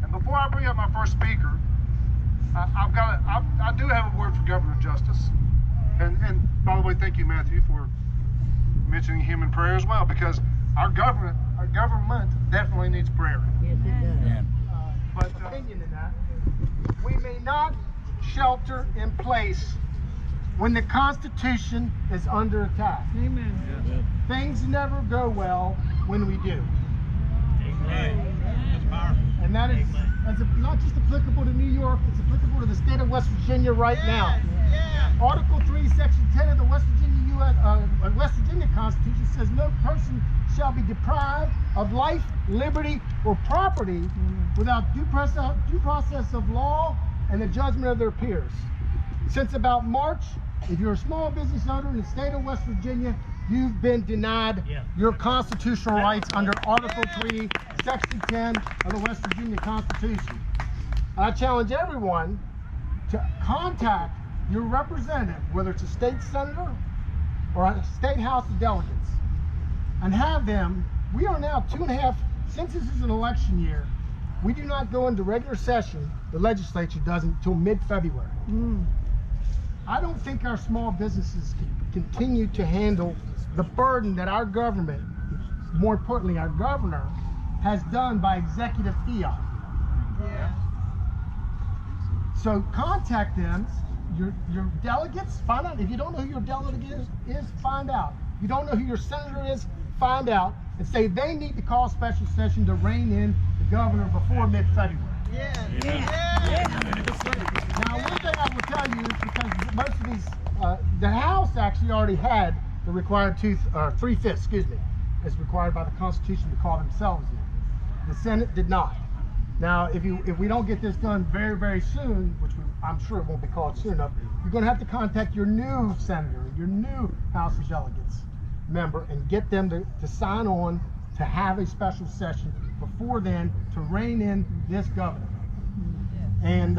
And before I bring up my first speaker, I do have a word for Governor Justice. And by the way, thank you, Matthew, for mentioning him in prayer as well, because our government definitely needs prayer. Yes, it does. Yeah. But opinion in that, we may not shelter in place when the Constitution is under attack. Amen. Things never go well when we do. Amen. That's powerful. And that is not just applicable to New York, it's applicable to the state of West Virginia right now. Article 3, Section 10 of the West Virginia Constitution says no person shall be deprived of life, liberty, or property without due process of law and the judgment of their peers. Since about March, if you're a small business owner in the state of West Virginia, you've been denied your constitutional rights under Article 3, Section 10 of the West Virginia Constitution. I challenge everyone to contact your representative, whether it's a state senator or a state house of delegates, and have them. We are now since this is an election year, we do not go into regular session, the legislature doesn't, until mid-February. I don't think our small businesses can continue to handle the burden that our government, more importantly our governor, has done by executive fiat. So contact them, your delegates, find out. If you don't know who your delegate is, find out. If you don't know who your senator is, find out, and say they need to call a special session to rein in the governor before mid-February. Now, one thing I will tell you is because most of these, the House actually already had the required 3/5, as required by the Constitution to call themselves in. The Senate did not. Now, if we don't get this done very, very soon, which I'm sure it won't be called soon enough, you're going to have to contact your new senator, your new House of Delegates member, and get them to sign on to have a special session before then to rein in this governor. And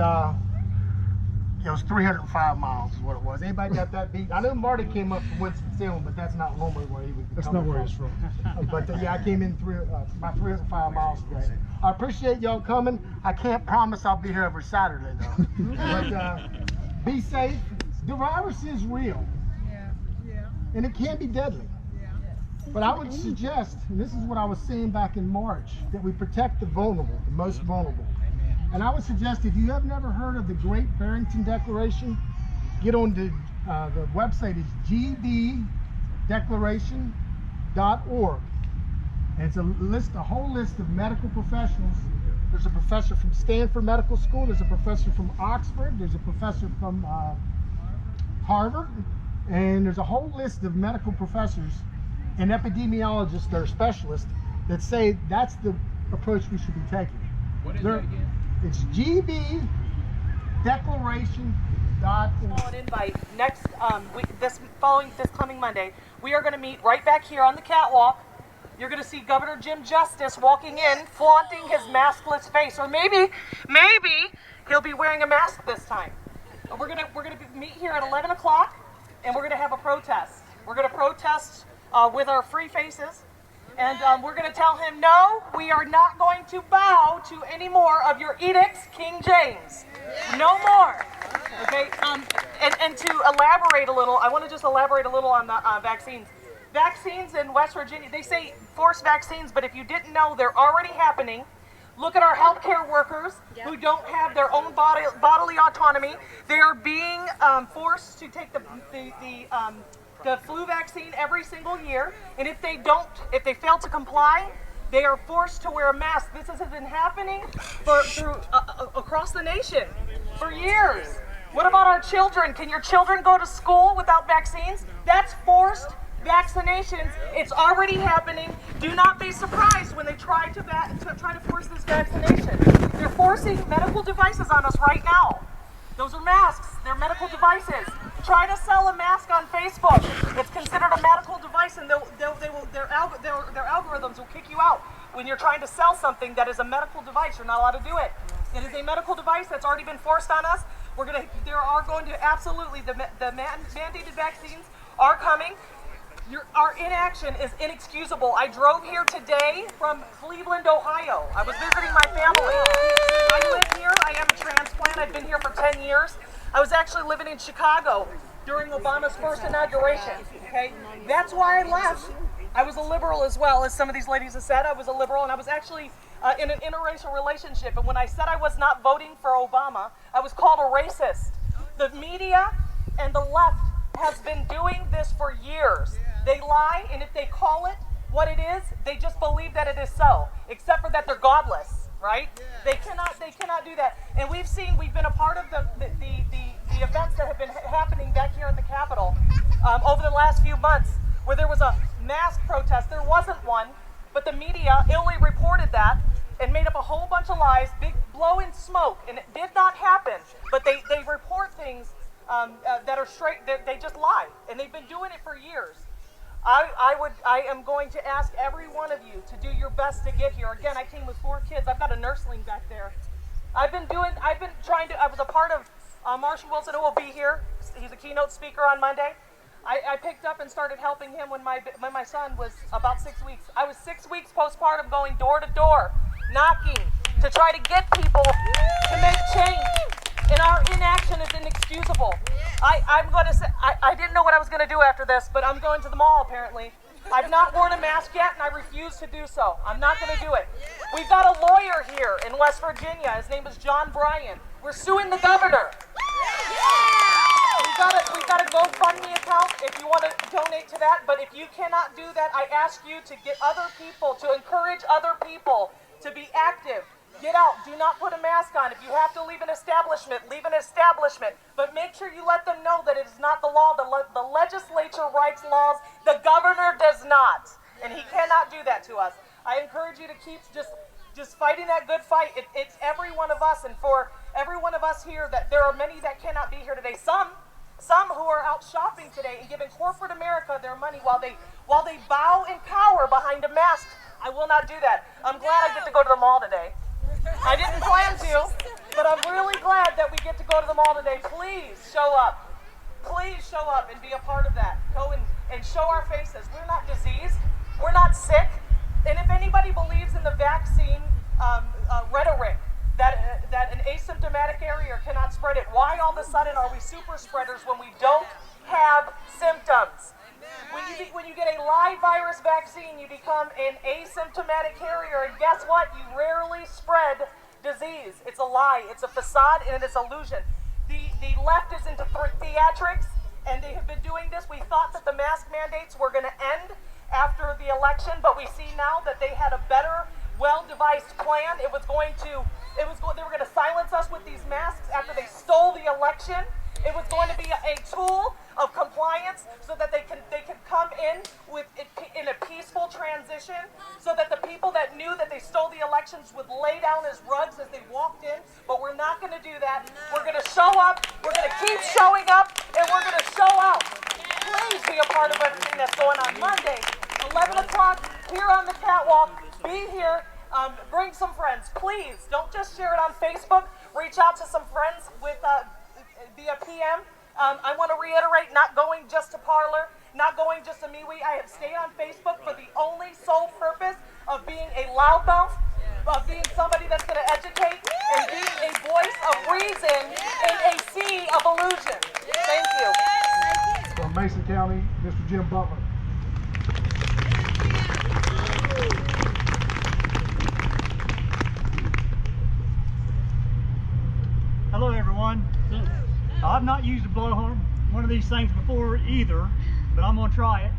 it was 305 miles is what it was. Anybody got that beat? I know Marty came up from Winston-Salem, but that's not normally where he was. That's not where he's from. But yeah, I came in about 305 miles today. I appreciate y'all coming. I can't promise I'll be here every Saturday though. But be safe. The virus is real. And it can be deadly. But I would suggest, and this is what I was saying back in March, that we protect the vulnerable, the most vulnerable. And I would suggest, if you have never heard of the Great Barrington Declaration, get on the website is gbdeclaration.org. And it's a whole list of medical professionals. There's a professor from Stanford Medical School, there's a professor from Oxford, there's a professor from Harvard, and there's a whole list of medical professors and epidemiologists that are specialists that say that's the approach we should be taking. What is that again? It's gbdeclaration.org. An invite next this coming Monday. We are going to meet right back here on the catwalk. You're going to see Governor Jim Justice walking in, flaunting his maskless face, or maybe he'll be wearing a mask this time. We're going to meet here at 11 o'clock, and we're going to have a protest. We're going to protest with our free faces. And we're going to tell him, no, we are not going to bow to any more of your edicts, King James. No more. Okay. And to elaborate a little, I want to just elaborate a little on the vaccines. Vaccines in West Virginia, they say forced vaccines, but if you didn't know, they're already happening. Look at our healthcare workers who don't have their own bodily autonomy. They are being forced to take the flu vaccine every single year, and if they fail to comply, they are forced to wear a mask. This has been happening across the nation for years. What about our children? Can your children go to school without vaccines? That's forced vaccinations. It's already happening. Do not be surprised when they try to force this vaccination. They're forcing medical devices on us right now. Those are masks. They're medical devices. Try to sell a mask on Facebook. It's considered a medical device, and their algorithms will kick you out when you're trying to sell something that is a medical device. You're not allowed to do it. It is a medical device that's already been forced on us. There are going to absolutely the mandated vaccines are coming. Our inaction is inexcusable. I drove here today from Cleveland, Ohio. I was visiting my family. I live here. I am a transplant. I've been here for 10 years. I was actually living in Chicago during Obama's first inauguration. Okay, that's why I left. I was a liberal as well, as some of these ladies have said. I was a liberal, and I was actually in an interracial relationship. And when I said I was not voting for Obama, I was called a racist. The media and the left has been doing this for years. They lie, and if they call it what it is, they just believe that it is so, except for that they're godless, right? They cannot do that. And we've been a part of the events that have been happening back here at the Capitol over the last few months, where there was a mass protest. There wasn't one, but the media illy reported that and made up a whole bunch of lies, big blowing smoke, and it did not happen. But they report things that are straight. They just lie, and they've been doing it for years. I am going to ask every one of you to do your best to get here. Again, I came with 4 kids. I've got a nursling back there. I was a part of Marshall Wilson, who will be here. He's a keynote speaker on Monday. I picked up and started helping him when my son was about 6 weeks. I was 6 weeks postpartum, going door to door, knocking to try to get people to make change. And our inaction is inexcusable. I'm going to say, I didn't know what I was going to do after this, but I'm going to the mall apparently. I've not worn a mask yet, and I refuse to do so. I'm not going to do it. We've got a lawyer here in West Virginia. His name is John Bryan. We're suing the governor. We've got a GoFundMe account if you want to donate to that, but if you cannot do that, I ask you to get other people, to encourage other people to be active. Get out. Do not put a mask on. If you have to leave an establishment, leave an establishment. But make sure you let them know that it is not the law. The legislature writes laws. The governor does not. And he cannot do that to us. I encourage you to keep just fighting that good fight. It's every one of us. And for every one of us here, that there are many that cannot be here today. Some who are out shopping today and giving corporate America their money while they bow and cower behind a mask. I will not do that. I'm glad I get to go to the mall today. I didn't plan to, but I'm really glad that we get to go to the mall today. Please show up. Please show up and be a part of that. Go and show our faces. We're not diseased. We're not sick. And if anybody believes in the vaccine rhetoric, that an asymptomatic carrier cannot spread it, why all of a sudden are we super spreaders when we don't have symptoms? When you get a live virus vaccine, you become an asymptomatic carrier, and guess what? You rarely spread disease. It's a lie, it's a facade, and it's illusion. The left is into theatrics, and they have been doing this. We thought that the mask mandates were going to end after the election, but we see now that they had a better, well-devised plan. They were going to silence us with these masks after they stole the election. It was going to be a tool of compliance so that they can come in a peaceful transition, so that the people that knew that they stole the elections would lay down as rugs as they walked in. But we're not going to do that. We're going to show up. We're going to keep showing up, and we're going to show out. Please be a part of everything that's going on Monday, 11 o'clock here on the catwalk. Be here. Bring some friends. Please don't just share it on Facebook. Reach out to some friends via PM. I want to reiterate, not going just to Parler, not going just to MeWe. I have stayed on Facebook for the only sole purpose of being a loudmouth, of being somebody that's going to educate, and being a voice of reason in a sea of illusion. Thank you. From Mason County, Mr. Jim Butler. Hello everyone. I've not used a blowhorn, one of these things before either, but I'm going to try it.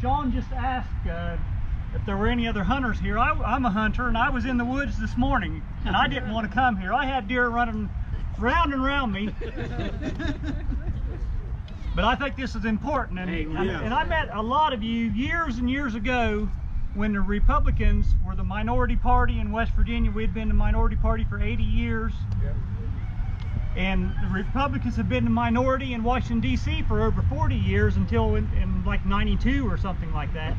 Shaun just asked if there were any other hunters here. I'm a hunter, and I was in the woods this morning, and I didn't want to come here. I had deer running round and round me. But I think this is important, and I met a lot of you years and years ago when the Republicans were the minority party in West Virginia. We'd been the minority party for 80 years. Yep. And the Republicans have been the minority in Washington, D.C. for over 40 years until in like 92 or something like that.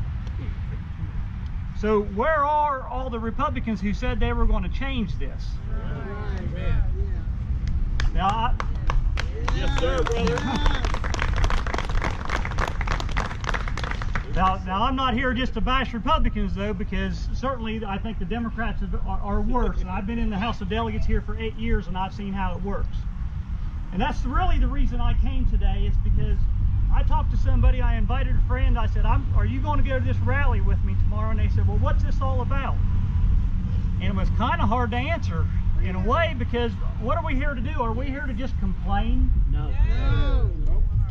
So where are all the Republicans who said they were going to change this? Amen. Now, yes, sir, brother. Now I'm not here just to bash Republicans though, because certainly I think the Democrats are worse. And I've been in the House of Delegates here for 8 years and I've seen how it works. And that's really the reason I came today, is because I talked to somebody, I invited a friend, I said, are you going to go to this rally with me tomorrow? And they said, well, what's this all about? And it was kind of hard to answer in a way, because what are we here to do? Are we here to just complain? No.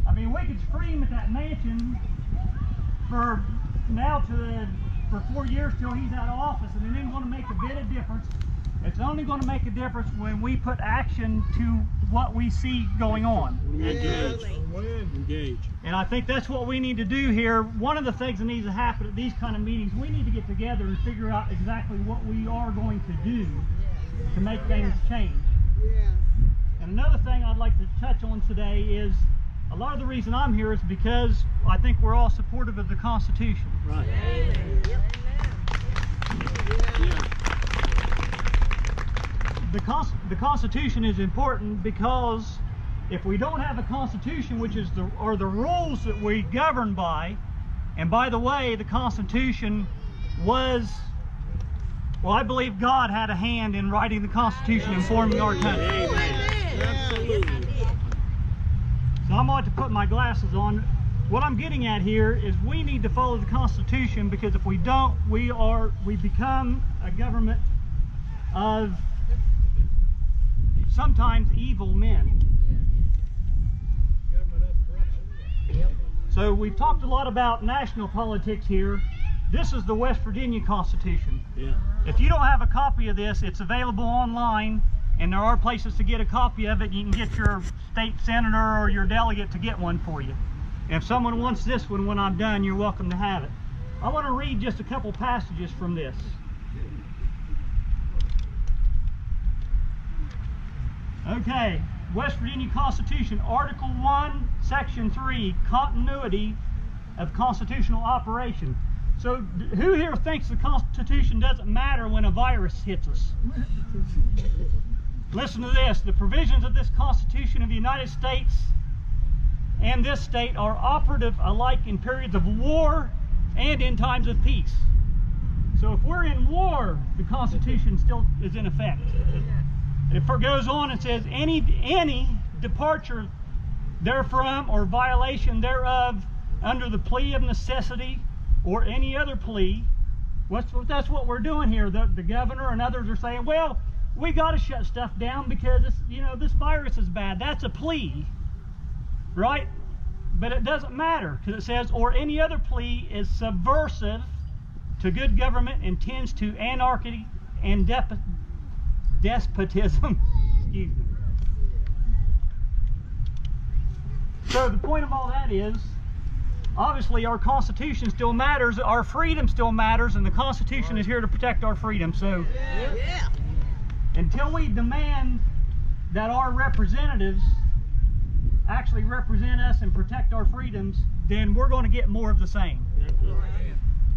I mean, we could scream at that mansion for 4 years till he's out of office, and it ain't going to make a bit of difference. It's only going to make a difference when we put action to what we see going on. Engage. And I think that's what we need to do here. One of the things that needs to happen at these kind of meetings, we need to get together and figure out exactly what we are going to do to make things change. And another thing I'd like to touch on today is, a lot of the reason I'm here is because I think we're all supportive of the Constitution. Right. The Constitution is important because if we don't have a Constitution, which is the rules that we govern by, and by the way, the Constitution was, well, I believe God had a hand in writing the Constitution and forming our country. Absolutely. So I'm going to put my glasses on. What I'm getting at here is we need to follow the Constitution, because if we don't, we become a government of sometimes evil men. So we've talked a lot about national politics here. This is the West Virginia Constitution. Yeah. If you don't have a copy of this, it's available online, and there are places to get a copy of it. You can get your state senator or your delegate to get one for you. And if someone wants this one when I'm done, you're welcome to have it. I want to read just a couple passages from this. Okay, West Virginia Constitution, Article 1, Section 3, continuity of constitutional operation. So who here thinks the Constitution doesn't matter when a virus hits us? Listen to this. The provisions of this Constitution of the United States and this state are operative alike in periods of war and in times of peace. So if we're in war, the Constitution still is in effect. It goes on and says, any departure therefrom or violation thereof under the plea of necessity or any other plea, that's what we're doing here. The governor and others are saying, well, we got to shut stuff down because this virus is bad. That's a plea, right? But it doesn't matter, because it says, or any other plea is subversive to good government and tends to anarchy and despotism. Excuse me. So the point of all that is, obviously our Constitution still matters, our freedom still matters, and the Constitution is here to protect our freedom. So until we demand that our representatives actually represent us and protect our freedoms, then we're going to get more of the same.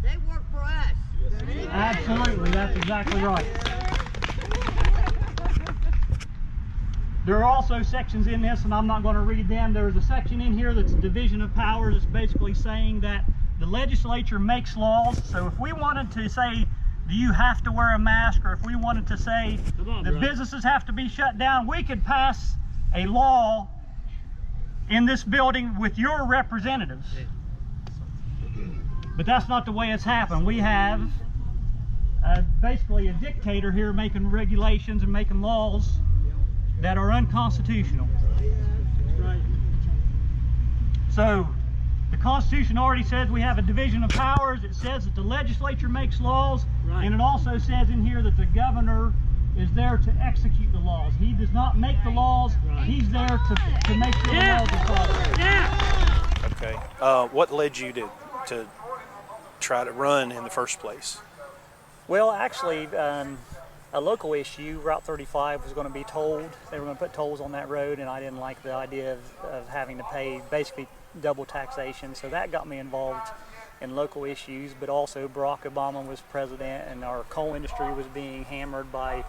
They work for us. Absolutely, that's exactly right. There are also sections in this, and I'm not going to read them. There's a section in here that's a division of powers. It's basically saying that the legislature makes laws. So if we wanted to say, do you have to wear a mask, or if we wanted to say that businesses have to be shut down, we could pass a law in this building with your representatives. But that's not the way it's happened. We have basically a dictator here making regulations and making laws that are unconstitutional. Right. So the Constitution already says we have a division of powers. It says that the legislature makes laws, right. And it also says in here that the governor is there to execute the laws. He does not make the laws. Right. He's there to make sure the laws are followed. Yeah. Okay. What led you to try to run in the first place? Well, actually, a local issue, Route 35 was going to be tolled. They were going to put tolls on that road, and I didn't like the idea of having to pay basically double taxation. So that got me involved in local issues, but also Barack Obama was president, and our coal industry was being hammered by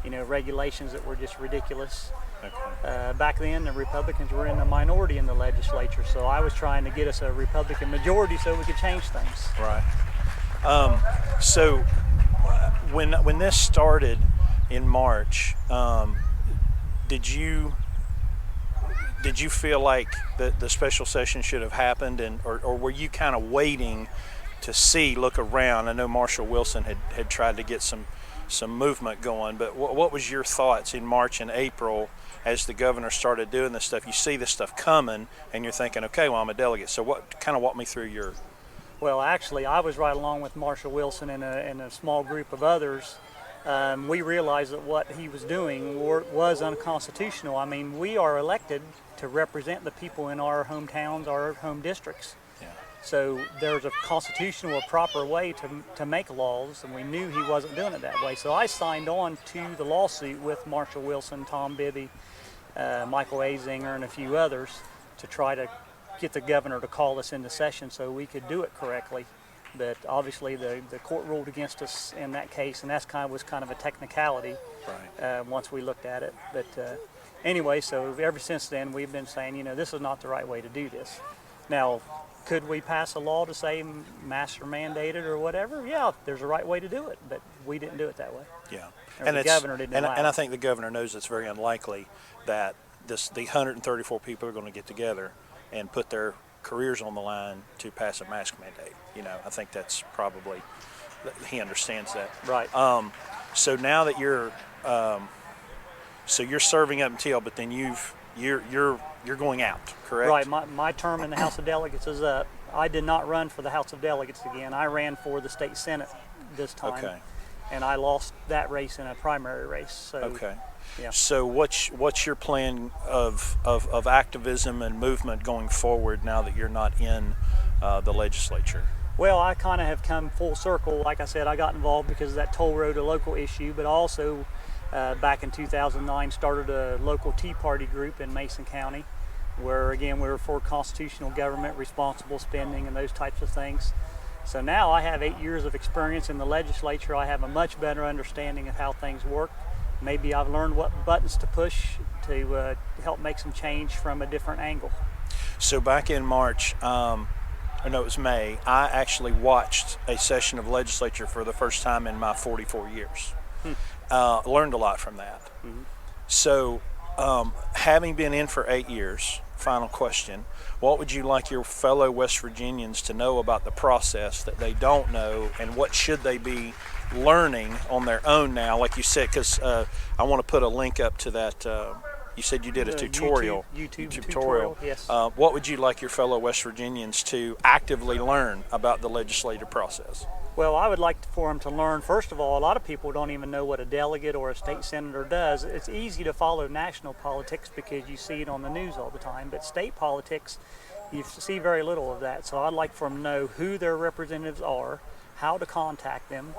regulations that were just ridiculous. Okay. Back then, the Republicans were in the minority in the legislature, so I was trying to get us a Republican majority so we could change things. Right. So when this started in March, did you feel like the special session should have happened, or were you kind of waiting to look around? I know Marshall Wilson had tried to get some movement going, but what was your thoughts in March and April as the governor started doing this stuff? You see this stuff coming, and you're thinking, okay, well, I'm a delegate. So walk me through your... Well, actually, I was right along with Marshall Wilson and a small group of others. We realized that what he was doing was unconstitutional. I mean, we are elected to represent the people in our hometowns, our home districts. Yeah. So there's a constitutional, a proper way to make laws, and we knew he wasn't doing it that way. So I signed on to the lawsuit with Marshall Wilson, Tom Bibby, Michael Azinger, and a few others to try to get the governor to call us into session so we could do it correctly. But obviously the court ruled against us in that case, and that was kind of a technicality. Right. Once we looked at it. But anyway, so ever since then we've been saying, this is not the right way to do this. Now, could we pass a law to say master mandated or whatever? Yeah, there's a right way to do it, but we didn't do it that way. Yeah, and the governor didn't allow and I it. think the governor knows it's very unlikely that the 134 people are going to get together and put their careers on the line to pass a mask mandate. I think that's probably, he understands that. Right. So now that you're serving up until, but then you're going out, correct? Right. My term in the House of Delegates is up. I did not run for the House of Delegates again. I ran for the state Senate this time. Okay. And I lost that race in a primary race. So, okay. Yeah. So what's your plan of activism and movement going forward now that you're not in the legislature? Well, I kind of have come full circle. Like I said, I got involved because of that toll road, a local issue, but also back in 2009 started a local Tea Party group in Mason County, where again we were for constitutional government, responsible spending, and those types of things. So now I have 8 years of experience in the legislature. I have a much better understanding of how things work. Maybe I've learned what buttons to push to help make some change from a different angle. So back in March, it was May, I actually watched a session of legislature for the first time in my 44 years. Learned a lot from that. Mm-hmm. So having been in for 8 years, final question, what would you like your fellow West Virginians to know about the process that they don't know, and what should they be learning on their own now? Like you said, because I want to put a link up to that. You said you did a tutorial. YouTube tutorial, yes. What would you like your fellow West Virginians to actively learn about the legislative process? Well, I would like for them to learn, first of all, a lot of people don't even know what a delegate or a state senator does. It's easy to follow national politics because you see it on the news all the time, but state politics, you see very little of that. So I'd like for them to know who their representatives are, how to contact them,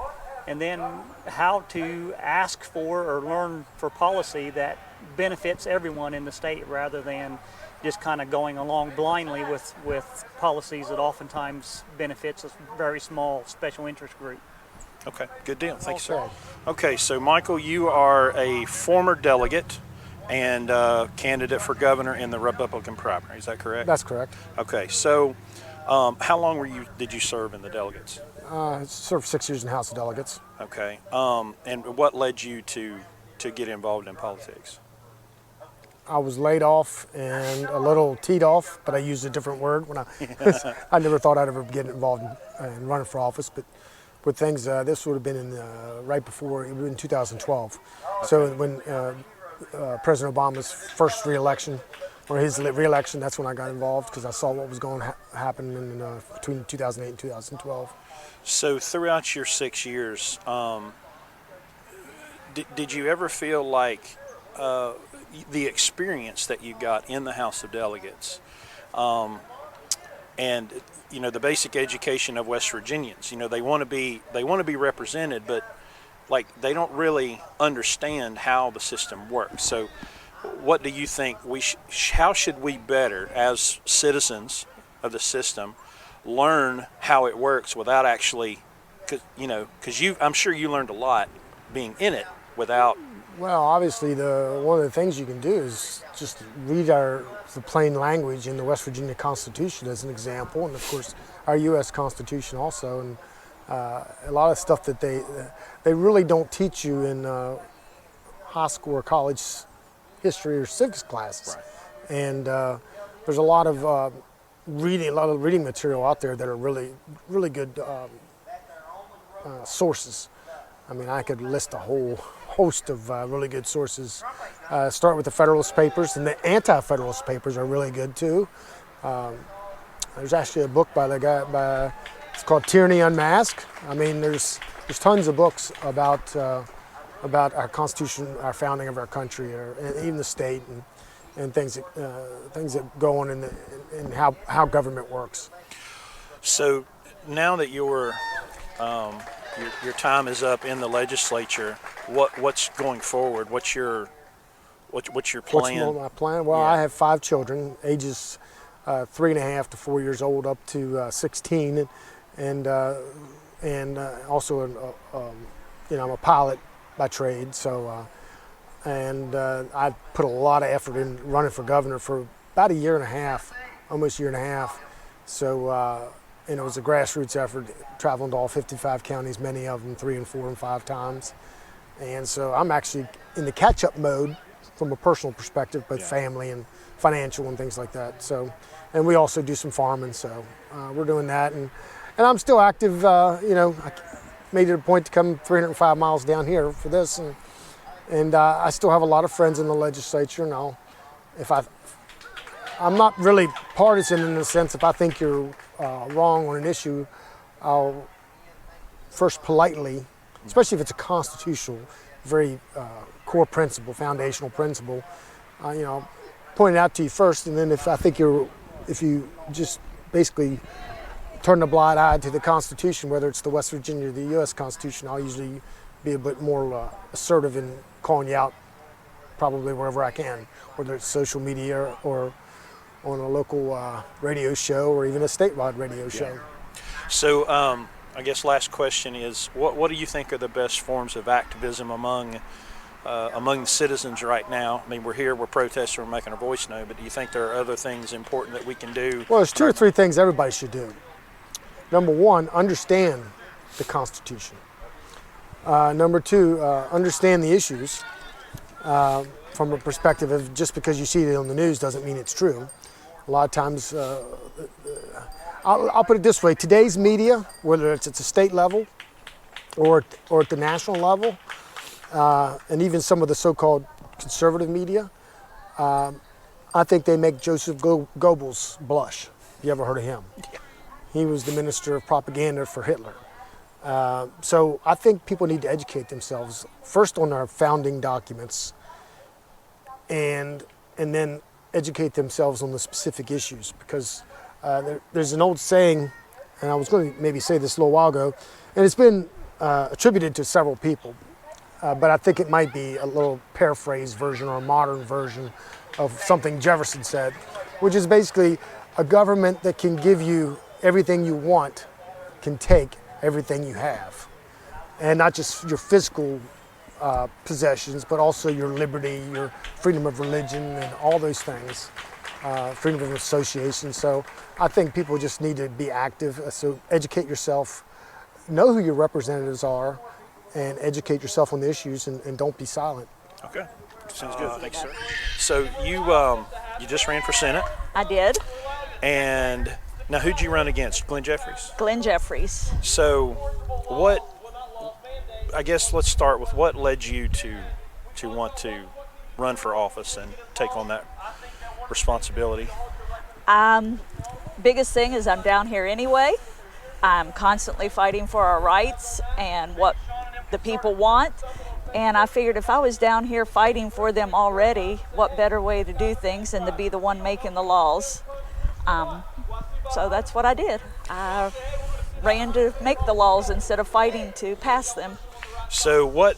and then how to ask for or learn for policy that benefits everyone in the state rather than just kind of going along blindly with policies that oftentimes benefits a very small special interest group. Okay, good deal. Thank you, sir. Okay, so Michael, you are a former delegate and candidate for governor in the Republican primary. Is that correct? That's correct. Okay, so how long did you serve in the delegates? I served 6 years in the House of Delegates. Okay, and what led you to get involved in politics? I was laid off and a little teed off, but I used a different word when I never thought I'd ever get involved in running for office. But with things, this would have been in right before, it was in 2012. Okay. So when President Obama's first re-election, or his re-election, that's when I got involved because I saw what was going to happen in, between 2008 and 2012. So throughout your 6 years, did you ever feel like the experience that you got in the House of Delegates, and the basic education of West Virginians, they want to be represented, but like they don't really understand how the system works. So, what do you think how should we better as citizens of the system learn how it works without actually, because I'm sure you learned a lot being in it without Well, obviously, one of the things you can do is just read the plain language in the West Virginia Constitution as an example, and of course our U.S. Constitution also, and a lot of stuff that they really don't teach you in high school or college history or civics classes. Right. And there's a lot of reading material out there that are really good sources. I mean, I could list a whole host of really good sources. Start with the Federalist Papers, and the anti-Federalist Papers are really good too. There's actually a book by the guy, it's called Tyranny Unmasked. I mean, there's tons of books about our Constitution, our founding of our country, and even the state, and things that go on in how government works. So now that your time is up in the legislature, what's going forward? What's your plan? What's my plan? Well, I have 5 children, ages 3.5 to 4 years old, up to 16, and also I'm a pilot by trade. So I put a lot of effort in running for governor for about a year and a half, almost a year and a half. So. And it was a grassroots effort, traveling to all 55 counties, many of them 3 and 4 and 5 times. And so I'm actually in the catch-up mode from a personal perspective, both family and financial and things like that. So, and we also do some farming, so we're doing that. And I'm still active, I made it a point to come 305 miles down here for this. And I still have a lot of friends in the legislature, and I'm not really partisan in the sense if I think you're wrong on an issue, I'll first politely, especially if it's a constitutional, very core principle, foundational principle, point it out to you first, and then if you just basically turn a blind eye to the Constitution, whether it's the West Virginia or the U.S. Constitution, I'll usually be a bit more assertive in calling you out, probably wherever I can, whether it's social media or on a local radio show or even a statewide radio show. So I guess last question is, what do you think are the best forms of activism among the citizens right now? I mean, we're here, we're protesting, we're making our voice known, but do you think there are other things important that we can do? Well, there's 2 or 3 things everybody should do. Number 1, understand the Constitution. Number 2, understand the issues from a perspective of just because you see it on the news doesn't mean it's true. A lot of times, I'll put it this way, today's media, whether it's at the state level or at the national level, and even some of the so-called conservative media, I think they make Joseph Goebbels blush. You ever heard of him? He was the minister of propaganda for Hitler. So I think people need to educate themselves, first on our founding documents, and then educate themselves on the specific issues, because there's an old saying, and I was going to maybe say this a little while ago, and it's been attributed to several people, but I think it might be a little paraphrased version or a modern version of something Jefferson said, which is basically a government that can give you everything you want can take everything you have, and not just your physical possessions, but also your liberty, your freedom of religion, and all those things, freedom of association. So I think people just need to be active. So educate yourself, know who your representatives are, and educate yourself on the issues, and don't be silent. Okay, sounds good. Thanks, sir. So you just ran for Senate. I did. And now who'd you run against? Glenn Jeffries? Glenn Jeffries. So I guess let's start with what led you to want to run for office and take on that responsibility? Biggest thing is I'm down here anyway. I'm constantly fighting for our rights and what the people want. And I figured if I was down here fighting for them already, what better way to do things than to be the one making the laws. So that's what I did. I ran to make the laws instead of fighting to pass them. So what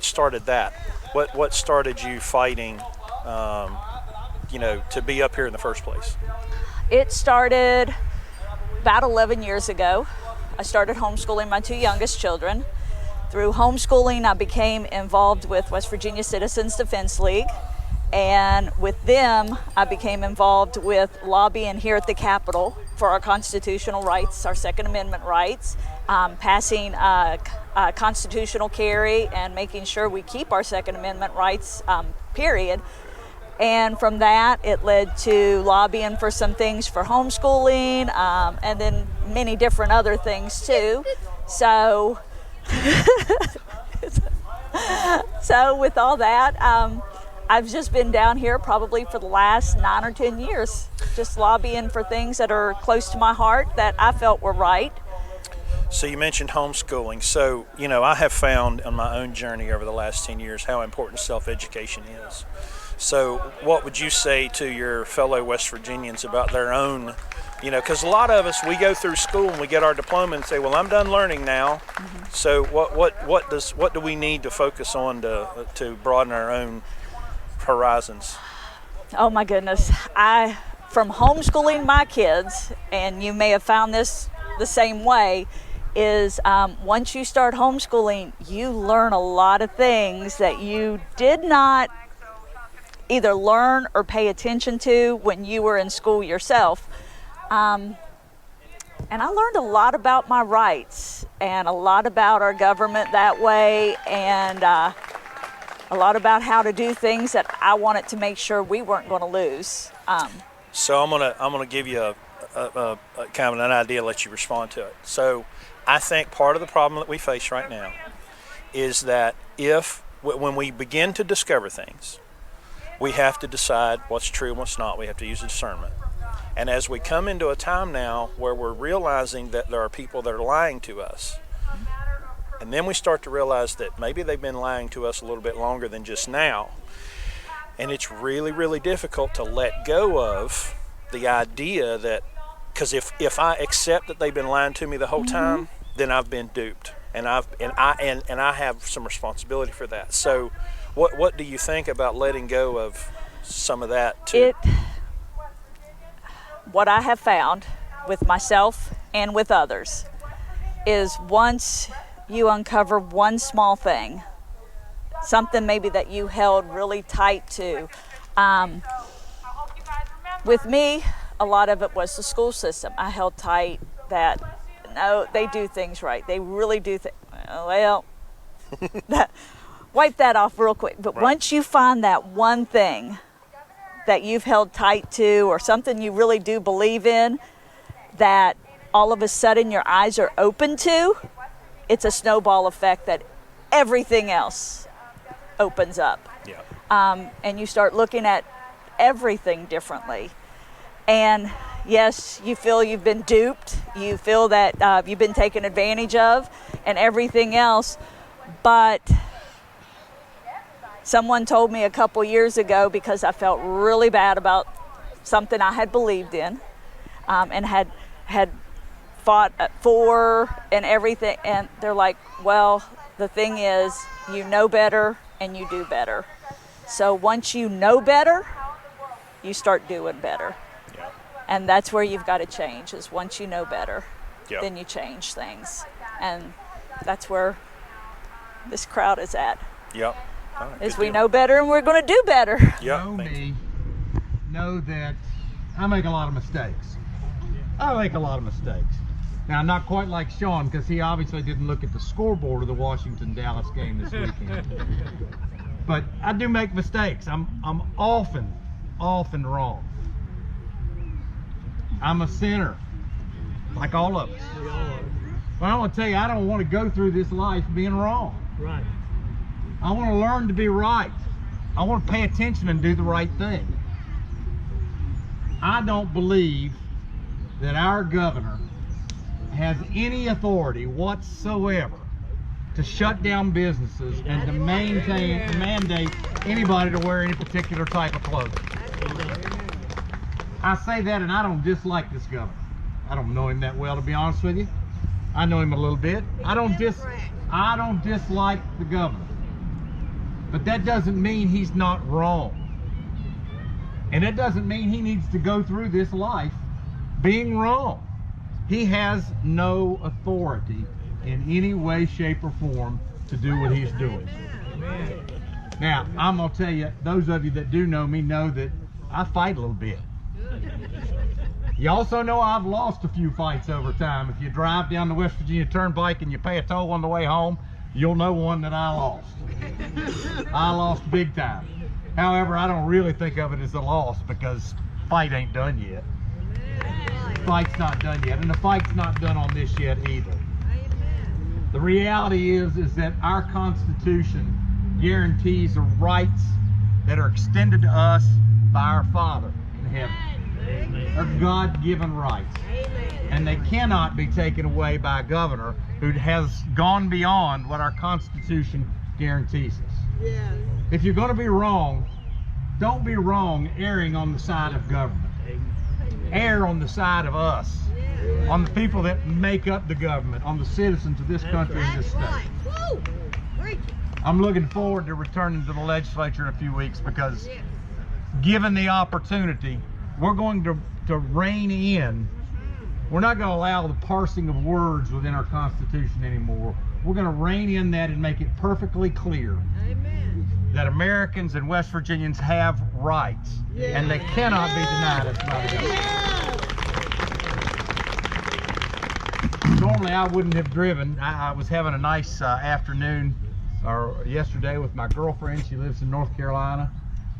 started that? What started you fighting, to be up here in the first place? It started about 11 years ago. I started homeschooling my 2 youngest children, Through homeschooling, I became involved with West Virginia Citizens Defense League, and with them, I became involved with lobbying here at the Capitol for our constitutional rights, our Second Amendment rights, passing constitutional carry and making sure we keep our Second Amendment rights, period. And from that, it led to lobbying for some things for homeschooling, and then many different other things too. So, so with all that, I've just been down here probably for the last 9 or 10 years, just lobbying for things that are close to my heart that I felt were right. So you mentioned homeschooling. So, you know, I have found on my own journey over the last 10 years how important self-education is. So what would you say to your fellow West Virginians about their own, you know, because a lot of us, we go through school and we get our diploma and say, well, I'm done learning now. Mm-hmm. So what do we need to focus on to broaden our own horizons? Oh my goodness. From homeschooling my kids, and you may have found this the same way, is once you start homeschooling, you learn a lot of things that you did not either learn or pay attention to when you were in school yourself. And I learned a lot about my rights and a lot about our government that way, and a lot about how to do things that I wanted to make sure we weren't going to lose. So I'm gonna give you a kind of an idea, let you respond to it. So I think part of the problem that we face right now is that when we begin to discover things, we have to decide what's true and what's not. We have to use discernment. And as we come into a time now where we're realizing that there are people that are lying to us, and then we start to realize that maybe they've been lying to us a little bit longer than just now, and it's really, really difficult to let go of the idea that, because if I accept that they've been lying to me the whole time, then I've been duped, and I have some responsibility for that. So what do you think about letting go of some of that too? What I have found with myself and with others is once you uncover one small thing, something maybe that you held really tight to. With me, a lot of it was the school system. I held tight that, no, they do things right. They really do things, well, wipe that off real quick. But once you find that one thing that you've held tight to, or something you really do believe in, that all of a sudden your eyes are open to, it's a snowball effect that everything else opens up. Yeah. And you start looking at everything differently. And yes, you feel you've been duped, you feel that you've been taken advantage of and everything else, but someone told me a couple years ago, because I felt really bad about something I had believed in, and had fought for and everything, and they're like, well, the thing is, you know better and you do better. So once you know better, you start doing better. Yeah. And that's where you've got to change, is once you know better, then you change things. And that's where this crowd is at. Yep. Is we know better and we're going to do better. Yep. Know me, know that I make a lot of mistakes. I make a lot of mistakes. Now, not quite like Shaun, because he obviously didn't look at the scoreboard of the Washington-Dallas game this weekend. But I do make mistakes. I'm often wrong. I'm a sinner, like all of us. But I want to tell you, I don't want to go through this life being wrong. Right. I want to learn to be right. I want to pay attention and do the right thing. I don't believe that our governor has any authority whatsoever to shut down businesses and to mandate anybody to wear any particular type of clothing. I say that, and I don't dislike this governor. I don't know him that well, to be honest with you. I know him a little bit. I don't dislike the governor. But that doesn't mean he's not wrong. And that doesn't mean he needs to go through this life being wrong. He has no authority in any way, shape, or form to do what he's doing. Now, I'm going to tell you, those of you that do know me know that I fight a little bit. You also know I've lost a few fights over time. If you drive down the West Virginia Turnpike and you pay a toll on the way home, you'll know one that I lost. I lost big time. However, I don't really think of it as a loss because fight ain't done yet. Fight's not done yet, and the fight's not done on this yet either. The reality is that our Constitution guarantees the rights that are extended to us by our Father in heaven. They're God-given rights. And they cannot be taken away by a governor who has gone beyond what our Constitution guarantees us. If you're going to be wrong, don't be wrong erring on the side of government. Err on the side of us, on the people that make up the government, on the citizens of this country and this state. I'm looking forward to returning to the legislature in a few weeks because given the opportunity, we're going to rein in. We're not going to allow the parsing of words within our Constitution anymore. We're going to rein in that and make it perfectly clear that Americans and West Virginians have rights, and they cannot be denied us by the government. Normally I wouldn't have driven. I was having a nice afternoon yesterday with my girlfriend. She lives in North Carolina.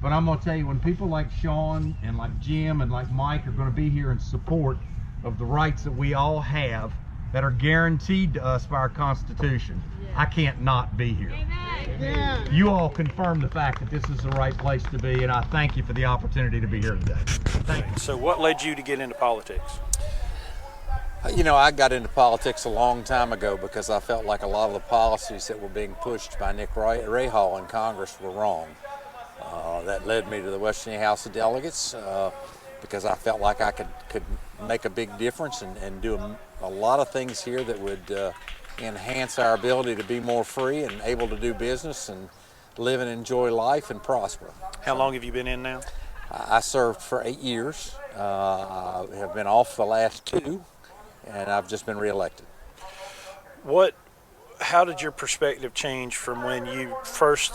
But I'm going to tell you, when people like Shaun and like Jim and like Mike are going to be here in support of the rights that we all have that are guaranteed to us by our Constitution, I can't not be here. You all confirm the fact that this is the right place to be, and I thank you for the opportunity to be here today. Thank you. So what led you to get into politics? You know, I got into politics a long time ago because I felt like a lot of the policies that were being pushed by Nick Rahal in Congress were wrong. That led me to the West Virginia House of Delegates because I felt like I could make a big difference and do a lot of things here that would enhance our ability to be more free and able to do business and live and enjoy life and prosper. How long have you been in now? I served for 8 years. I have been off the last 2, and I've just been reelected. How did your perspective change from when you first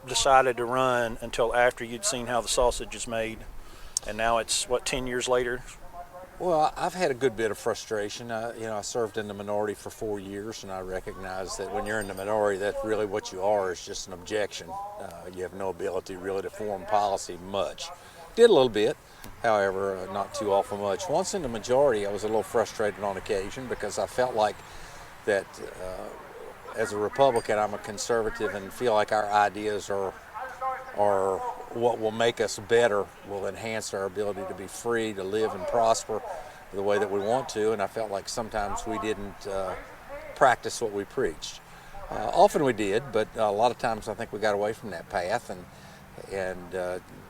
decided to run until after you'd seen how the sausage is made, and now it's 10 years later? Well, I've had a good bit of frustration. I served in the minority for 4 years, and I recognize that when you're in the minority, that's really what you are, is just an objection. You have no ability really to form policy much. Did a little bit, however, not too awful much. Once in the majority, I was a little frustrated on occasion because I felt like that as a Republican, I'm a conservative and feel like our ideas are what will make us better, will enhance our ability to be free, to live and prosper the way that we want to, and I felt like sometimes we didn't practice what we preached. Often we did, but a lot of times I think we got away from that path, and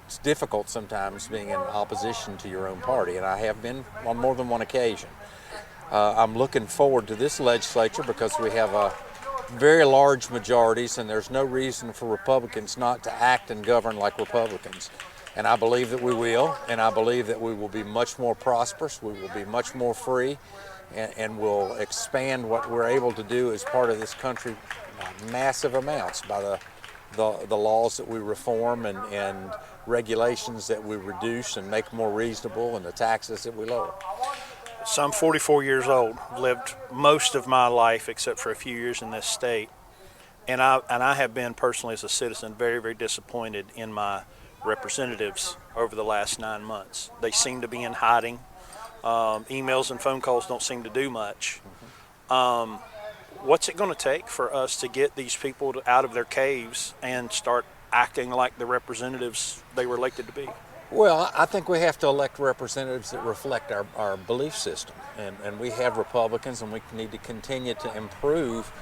it's difficult sometimes being in opposition to your own party, and I have been on more than one occasion. I'm looking forward to this legislature because we have very large majorities, and there's no reason for Republicans not to act and govern like Republicans. And I believe that we will, and I believe that we will be much more prosperous, we will be much more free, and will expand what we're able to do as part of this country massive amounts by the laws that we reform and regulations that we reduce and make more reasonable, and the taxes that we lower. So I'm 44 years old, lived most of my life except for a few years in this state, and I have been personally as a citizen very, very disappointed in my representatives over the last 9 months. They seem to be in hiding. Emails and phone calls don't seem to do much. What's it going to take for us to get these people out of their caves and start acting like the representatives they were elected to be? Well, I think we have to elect representatives that reflect our belief system. And we have Republicans, and we need to continue to improve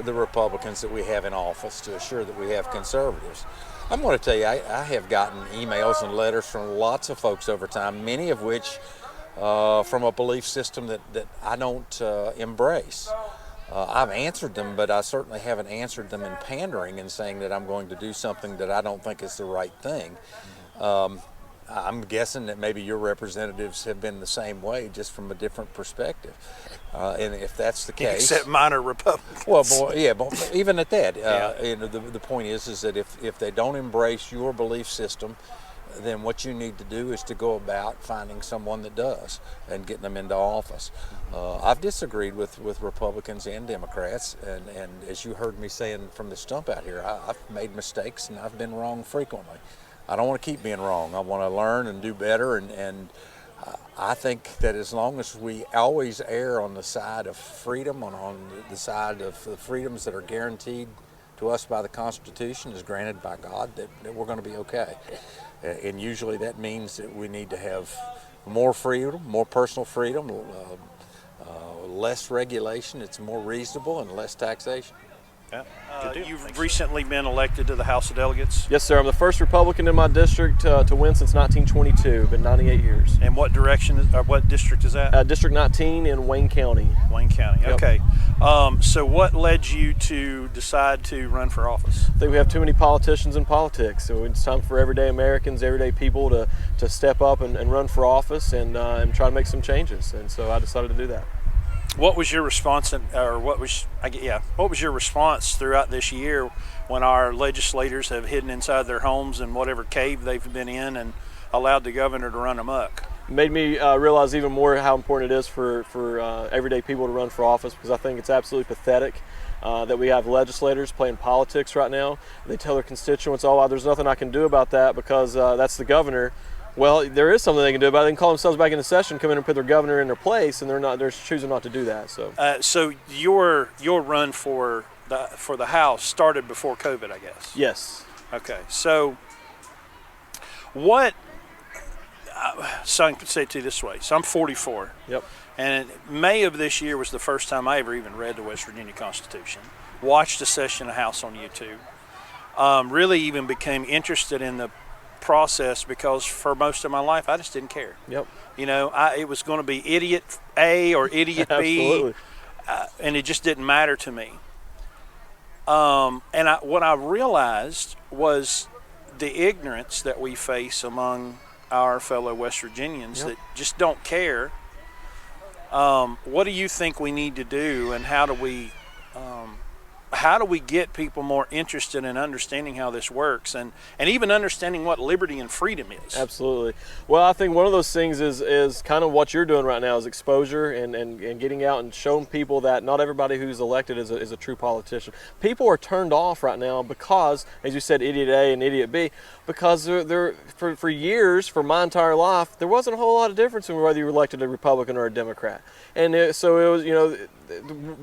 the Republicans that we have in office to assure that we have conservatives. I'm going to tell you, I have gotten emails and letters from lots of folks over time, many of which from a belief system that I don't embrace. I've answered them, but I certainly haven't answered them in pandering and saying that I'm going to do something that I don't think is the right thing. I'm guessing that maybe your representatives have been the same way, just from a different perspective. And if that's the case, except minor Republicans. Well, but even at that, the point is that if they don't embrace your belief system, then what you need to do is to go about finding someone that does and getting them into office. I've disagreed with Republicans and Democrats, and as you heard me saying from the stump out here, I've made mistakes and I've been wrong frequently. I don't want to keep being wrong. I want to learn and do better, and I think that as long as we always err on the side of freedom, on the side of the freedoms that are guaranteed to us by the Constitution, is granted by God, that we're going to be okay. And usually that means that we need to have more freedom, more personal freedom, less regulation. It's more reasonable, and less taxation. Yeah. You've recently been elected to the House of Delegates. Yes, sir. I'm the first Republican in my district to win since 1922. Been 98 years. And what what district is that? District 19 in Wayne County. Wayne County. Yep. Okay. So what led you to decide to run for office? I think we have too many politicians in politics. So it's time for everyday Americans, everyday people to step up and run for office and try to make some changes. And so I decided to do that. What was your response, what was your response throughout this year when our legislators have hidden inside their homes in whatever cave they've been in and allowed the governor to run amok? It made me realize even more how important it is for everyday people to run for office, because I think it's absolutely pathetic that we have legislators playing politics right now. They tell their constituents, "Oh, there's nothing I can do about that because that's the governor." Well, there is something they can do about it. They can call themselves back into session, come in and put their governor in their place, and they're choosing not to do that. So, so your run for the House started before COVID, I guess. Yes. Okay. So, what? So I can say it to you this way. So I'm 44. Yep. And May of this year was the first time I ever even read the West Virginia Constitution. Watched a session of House on YouTube. Really even became interested in the process because for most of my life I just didn't care. Yep. You know, it was going to be idiot A or idiot B, and it just didn't matter to me. And what I realized was the ignorance that we face among our fellow West Virginians that just don't care. What do you think we need to do, and how do we get people more interested in understanding how this works and even understanding what liberty and freedom is? Absolutely. Well, I think one of those things is kind of what you're doing right now is exposure and getting out and showing people that not everybody who's elected is a true politician. People are turned off right now because, as you said, idiot A and idiot B, because they're for years, for my entire life, there wasn't a whole lot of difference in whether you were elected a Republican or a Democrat. And so it was, you know,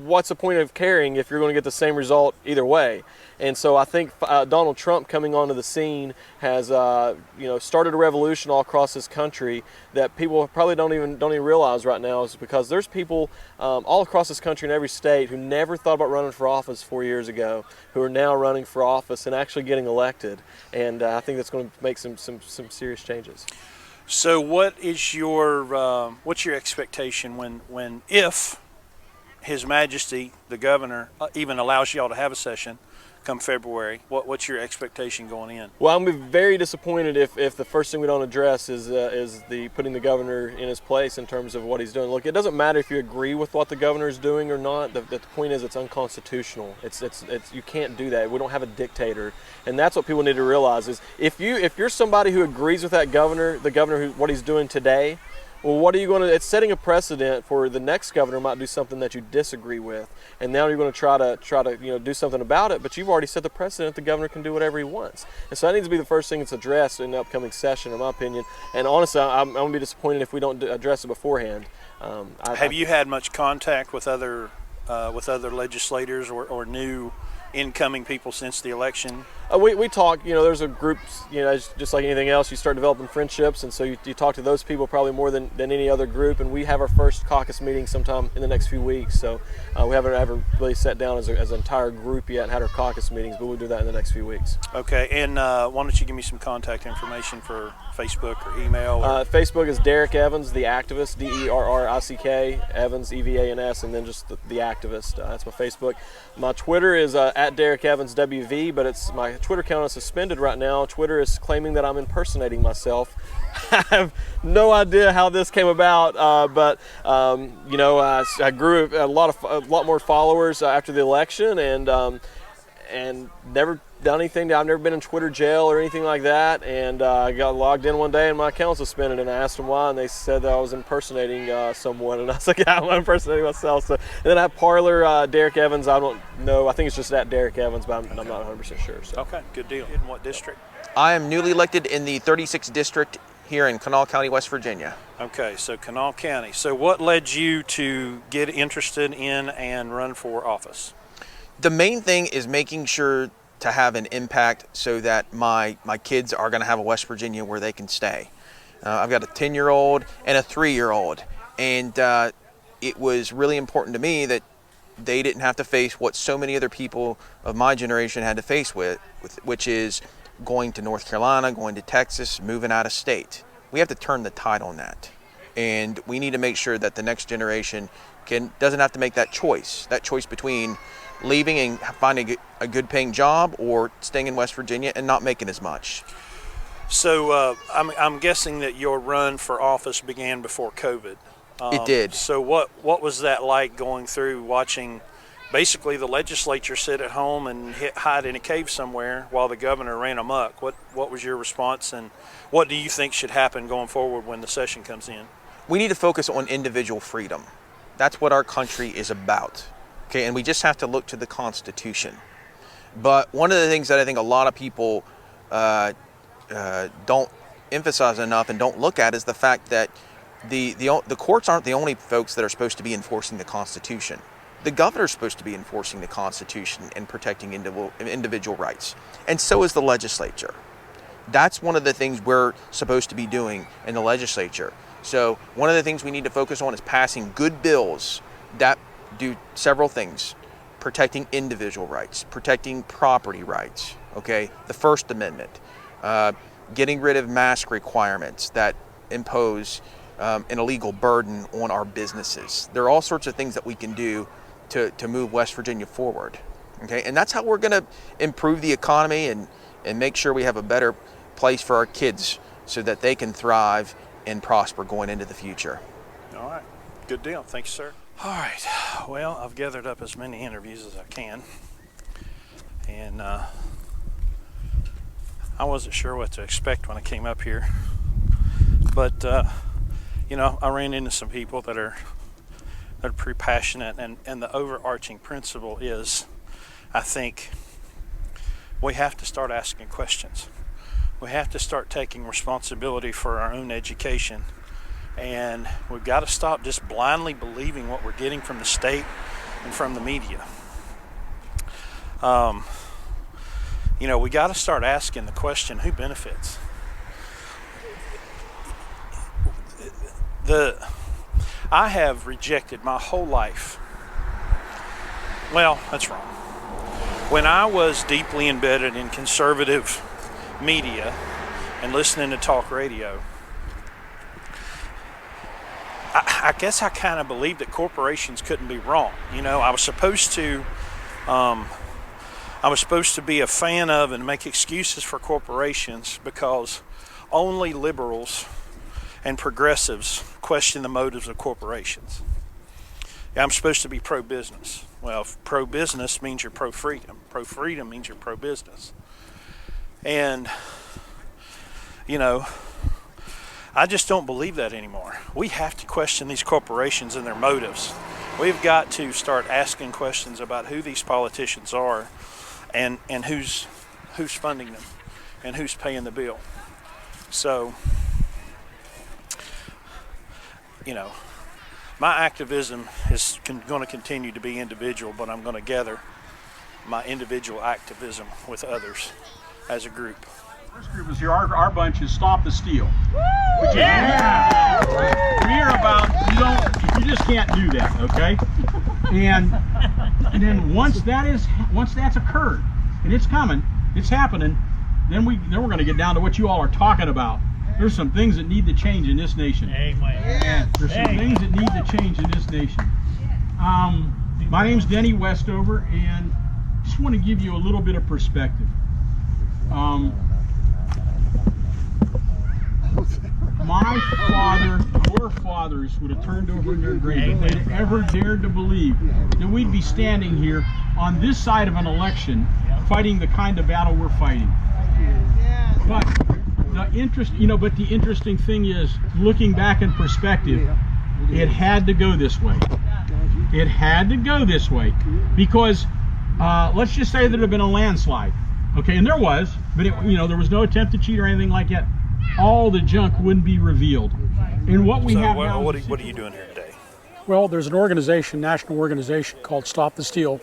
what's the point of caring if you're going to get the same result either way? And so I think Donald Trump coming onto the scene has started a revolution all across this country that people probably don't even realize right now, is because there's people all across this country in every state who never thought about running for office 4 years ago, who are now running for office and actually getting elected. And I think that's going to make some serious changes. So what is what's your expectation if His Majesty, the governor, even allows y'all to have a session come February? What's your expectation going in? Well, I'm going to be very disappointed if the first thing we don't address is the putting the governor in his place in terms of what he's doing. Look, it doesn't matter if you agree with what the governor is doing or not. The point is it's unconstitutional. It's you can't do that. We don't have a dictator, and that's what people need to realize is if you're somebody who agrees with that governor, what he's doing today. Well, what are you going to? It's setting a precedent for the next governor might do something that you disagree with, and now you're going to try to do something about it. But you've already set the precedent. The governor can do whatever he wants, and so that needs to be the first thing that's addressed in the upcoming session, in my opinion. And honestly, I'm going to be disappointed if we don't address it beforehand. Have you had much contact with other legislators or new incoming people since the election? We talk, there's a group, just like anything else, you start developing friendships, and so you talk to those people probably more than any other group, and we have our first caucus meeting sometime in the next few weeks, so we haven't ever really sat down as an entire group yet and had our caucus meetings, but we'll do that in the next few weeks. Okay, and why don't you give me some contact information for Facebook or email? Facebook is Derrick Evans, the Activist, DERRICK, Evans, EVANS, and then just the Activist. That's my Facebook. My Twitter is at Derrick Evans WV, but it's my Twitter account is suspended right now. Twitter is claiming that I'm impersonating myself. I have no idea how this came about, but you know, I grew a lot more followers after the election, and never done anything. I've never been in Twitter jail or anything like that, and I got logged in one day and my account was suspended, and I asked them why, and they said that I was impersonating someone, and I was like, yeah, I'm impersonating myself. So, and then at Parlor, Derrick Evans, I don't know, I think it's just at Derrick Evans, but I'm not 100% sure. So. Okay, good deal. In what district? I am newly elected in the 36th district here in Kanawha County, West Virginia. Okay, so Kanawha County. So what led you to get interested in and run for office? The main thing is making sure to have an impact so that my kids are going to have a West Virginia where they can stay. I've got a 10-year-old and a 3-year-old, and it was really important to me that they didn't have to face what so many other people of my generation had to face with which is going to North Carolina, going to Texas, moving out of state. We have to turn the tide on that, and we need to make sure that the next generation doesn't have to make that choice between leaving and finding a good paying job or staying in West Virginia and not making as much. So I'm guessing that your run for office began before COVID. It did. So what was that like going through watching basically the legislature sit at home and hide in a cave somewhere while the governor ran amok? What was your response, and what do you think should happen going forward when the session comes in? We need to focus on individual freedom. That's what our country is about. Okay, and we just have to look to the Constitution. But one of the things that I think a lot of people don't emphasize enough and don't look at is the fact that the courts aren't the only folks that are supposed to be enforcing the Constitution. The governor's supposed to be enforcing the Constitution and protecting individual rights, and so is the legislature. That's one of the things we're supposed to be doing in the legislature. So one of the things we need to focus on is passing good bills that do several things: protecting individual rights, protecting property rights, okay, the First Amendment, getting rid of mask requirements that impose an illegal burden on our businesses. There are all sorts of things that we can do to move West Virginia forward, okay, and that's how we're going to improve the economy and make sure we have a better place for our kids so that they can thrive and prosper going into the future. All right, good deal. Thank you, sir. All right, well, I've gathered up as many interviews as I can, and I wasn't sure what to expect when I came up here, but you know, I ran into some people that are pretty passionate, and the overarching principle is, I think we have to start asking questions. We have to start taking responsibility for our own education. And we've got to stop just blindly believing what we're getting from the state and from the media. You know, we got to start asking the question, who benefits? I have rejected my whole life. Well, that's wrong. When I was deeply embedded in conservative media and listening to talk radio, I guess I kind of believed that corporations couldn't be wrong. You know, I was supposed to be a fan of and make excuses for corporations because only liberals and progressives question the motives of corporations. I'm supposed to be pro-business. Well, pro-business means you're pro-freedom. Pro-freedom means you're pro-business. And, you know, I just don't believe that anymore. We have to question these corporations and their motives. We've got to start asking questions about who these politicians are and who's funding them and who's paying the bill. So, you know, my activism is going to continue to be individual, but I'm going to gather my individual activism with others as a group. First group is here. Our bunch is Stop the Steal. Yeah! We hear about you just can't do that, okay? And then once that's occurred, and it's coming, it's happening, then we're going to get down to what you all are talking about. There's some things that need to change in this nation. Amen. There's some things that need to change in this nation. My name's Denny Westover, and just want to give you a little bit of perspective. My father, your fathers would have turned over in their grave if they'd ever dared to believe that we'd be standing here on this side of an election fighting the kind of battle we're fighting. But the interesting thing is, looking back in perspective, it had to go this way. It had to go this way because let's just say there had been a landslide, okay, and there was, but there was no attempt to cheat or anything like that. All the junk wouldn't be revealed. And what we have now. What are you doing here today? Well, there's an organization, national organization called Stop the Steal,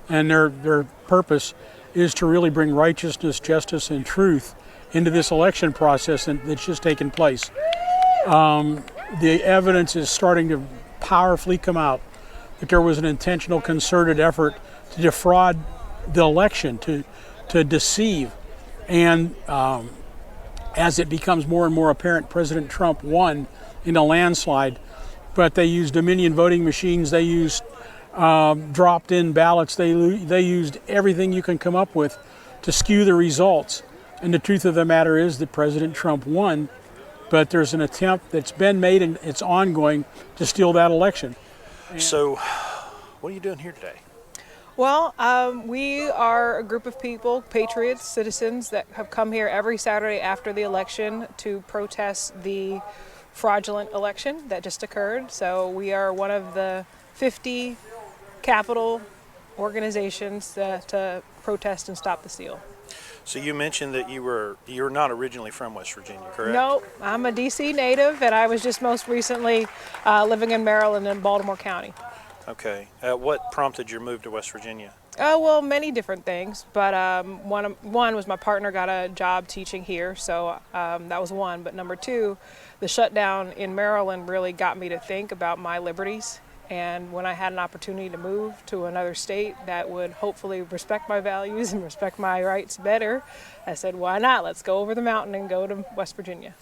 and their purpose is to really bring righteousness, justice, and truth into this election process that's just taken place. The evidence is starting to powerfully come out that there was an intentional, concerted effort to defraud the election, to deceive, and as it becomes more and more apparent, President Trump won in a landslide, but they used Dominion voting machines, they used dropped-in ballots, they used everything you can come up with to skew the results. And the truth of the matter is that President Trump won, but there's an attempt that's been made and it's ongoing to steal that election. So, what are you doing here today? Well, we are a group of people, patriots, citizens, that have come here every Saturday after the election to protest the fraudulent election that just occurred. So we are one of the 50 Capitol organizations to protest and stop the steal. So you mentioned that you're not originally from West Virginia, correct? No, I'm a DC native, and I was just most recently living in Maryland and Baltimore County. Okay. What prompted your move to West Virginia? Oh, well, many different things, but one was my partner got a job teaching here, so that was one. But number two, the shutdown in Maryland really got me to think about my liberties. And when I had an opportunity to move to another state that would hopefully respect my values and respect my rights better, I said, why not? Let's go over the mountain and go to West Virginia.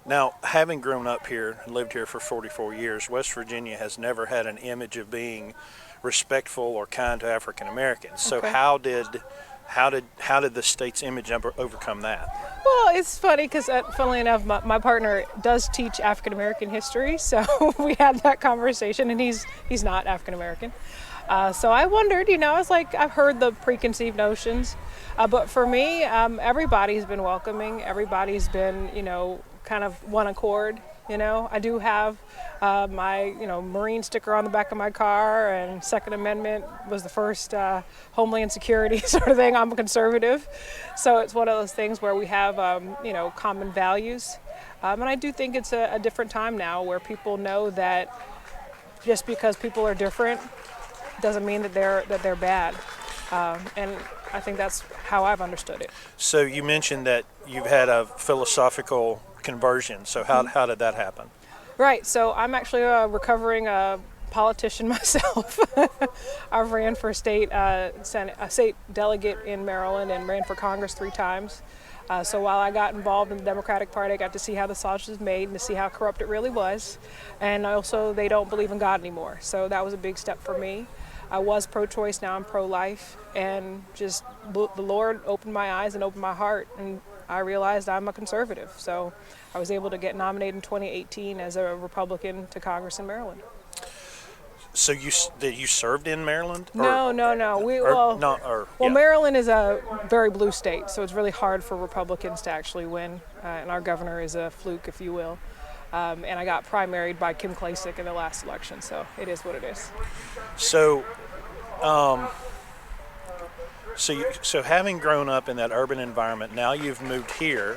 Now, having grown up here and lived here for 44 years, West Virginia has never had an image of being respectful or kind to African Americans. So Okay. how did the state's image overcome that? Well, it's funny because, funnily enough, my partner does teach African American history, so we had that conversation, and he's not African American. So I wondered, I was like, I've heard the preconceived notions, but for me, everybody's been welcoming. Everybody's been, kind of one accord. I do have my, Marine sticker on the back of my car, and Second Amendment was the first Homeland Security sort of thing. I'm a conservative, so it's one of those things where we have, common values. And I do think it's a different time now where people know that just because people are different doesn't mean that they're bad. And I think that's how I've understood it. So you mentioned that you've had a philosophical conversion. So how did that happen? Right. So I'm actually a recovering politician myself. I've ran for state delegate in Maryland and ran for Congress 3 times. So while I got involved in the Democratic Party, I got to see how the sausage is made and to see how corrupt it really was. And also, they don't believe in God anymore. So that was a big step for me. I was pro-choice, now I'm pro-life. And just the Lord opened my eyes and opened my heart. And I realized I'm a conservative. So I was able to get nominated in 2018 as a Republican to Congress in Maryland. So you served in Maryland? No. Maryland is a very blue state, so it's really hard for Republicans to actually win, and our governor is a fluke, if you will. And I got primaried by Kim Klacik in the last election, so it is what it is. So, so having grown up in that urban environment, now you've moved here.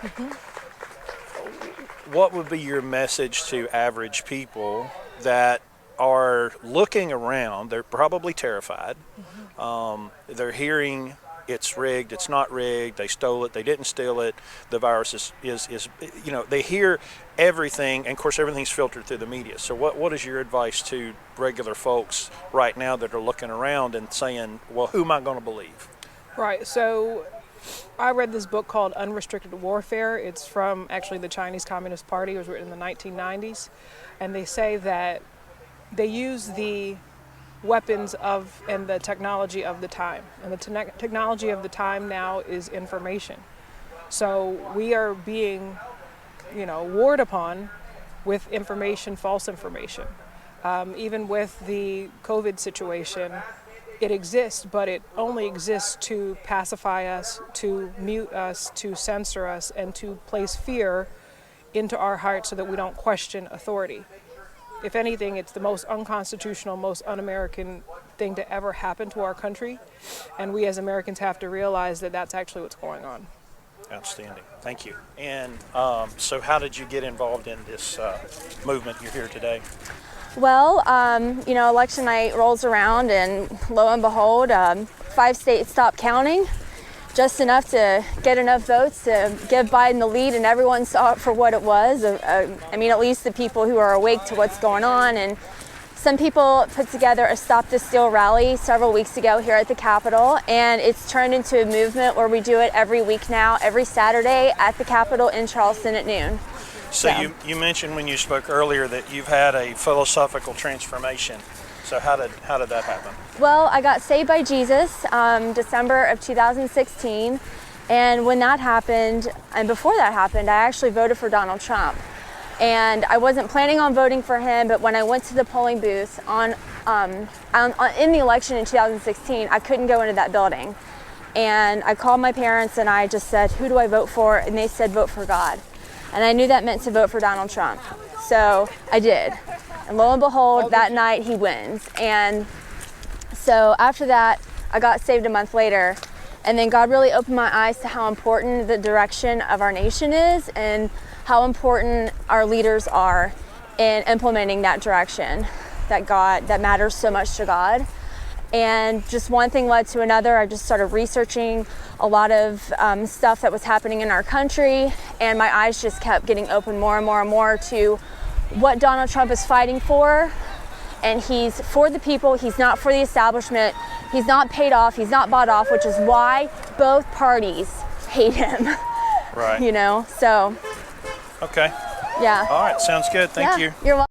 What would be your message to average people that are looking around? They're probably terrified. They're hearing it's rigged, it's not rigged, they stole it, they didn't steal it, the virus is they hear everything, and of course everything's filtered through the media. So what is your advice to regular folks right now that are looking around and saying, well, who am I going to believe? Right, so I read this book called Unrestricted Warfare. It's from actually the Chinese Communist Party. It was written in the 1990s, and they say that they use the weapons and the technology of the time. And the technology of the time now is information. So we are being, warred upon with information, false information. Even with the COVID situation, it exists, but it only exists to pacify us, to mute us, to censor us, and to place fear into our hearts so that we don't question authority. If anything, it's the most unconstitutional, most un-American thing to ever happen to our country, and we as Americans have to realize that that's actually what's going on. Outstanding. Thank you. And so how did you get involved in this movement you're here today? Well, election night rolls around, and lo and behold, 5 states stopped counting, just enough to get enough votes to give Biden the lead, and everyone saw it for what it was. At least the people who are awake to what's going on. And some people put together a Stop the Steal rally several weeks ago here at the Capitol, and it's turned into a movement where we do it every week now, every Saturday at the Capitol in Charleston at noon. So you mentioned when you spoke earlier that you've had a philosophical transformation. So how did that happen? Well, I got saved by Jesus December of 2016, and when that happened, and before that happened, I actually voted for Donald Trump. And I wasn't planning on voting for him, but when I went to the polling booth in the election in 2016, I couldn't go into that building. And I called my parents and I just said, who do I vote for? And they said, vote for God. And I knew that meant to vote for Donald Trump. So I did. And lo and behold, that night he wins. And so after that, I got saved a month later. And then God really opened my eyes to how important the direction of our nation is and how important our leaders are in implementing that direction that matters so much to God. And just one thing led to another. I just started researching a lot of stuff that was happening in our country, and my eyes just kept getting open more and more and more to what Donald Trump is fighting for. And he's for the people, he's not for the establishment, he's not paid off, he's not bought off, which is why both parties hate him. Right. So. Okay. Yeah. All right, sounds good. Thank you. You're welcome.